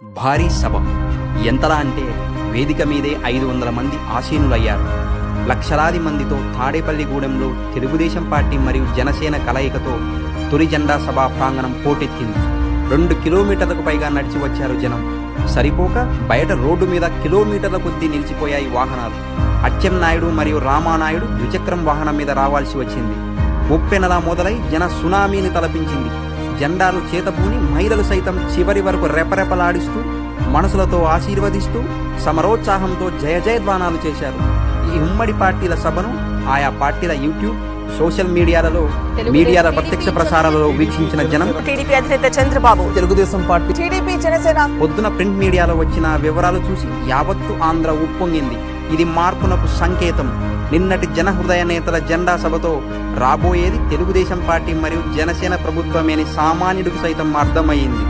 భారీ సభ ఎంతలా అంటే వేదిక మీదే 500 మంది ఆసీనులయ్యారు. లక్షలాది మందితో తాడేపల్లిగూడెంలో తెలుగుదేశం పార్టీ మరియు జనసేన కలయికతో తొలి జెండా సభా ప్రాంగణం పోటెత్తింది. 2 కిలోమీటర్లకు పైగా నడిచి వచ్చారు జనం. సరిపోక బయట రోడ్డు మీద కిలోమీటర్ల కొద్దీ నిలిచిపోయాయి వాహనాలు. అచ్చెన్నాయుడు మరియు రామానాయుడు ద్విచక్రం వాహనం మీద రావాల్సి వచ్చింది. ఉప్పెనలా మొదలై జన సునామీని తలపించింది. జెండాలు చేతబూని మహిళలు సైతం చివరి వరకు రెపరెపలాడిస్తూ మనసులతో ఆశీర్వదిస్తూ సమరోత్సాహంతో జయ జయధ్వానాలు చేశారు. ఈ ఉమ్మడి పార్టీల సభను ఆయా పార్టీల యూట్యూబ్, సోషల్ మీడియాల ప్రత్యక్ష ప్రసారాలలో వీక్షించిన జనం టీడీపీ అధినేత చంద్రబాబు, తెలుగుదేశం పార్టీ, టీడీపీ, జనసేన పొద్దున ప్రింట్ మీడియాలో వచ్చిన వివరాలు చూసి యావత్తు ఆంధ్ర ఉప్పొంగింది. ఇది మార్పునకు సంకేతం. నిన్నటి జనహృదయ నేతల జెండా సభతో రాబోయేది తెలుగుదేశం పార్టీ మరియు జనసేన ప్రభుత్వమేని సామాన్యుడికి సైతం అర్థమయ్యింది.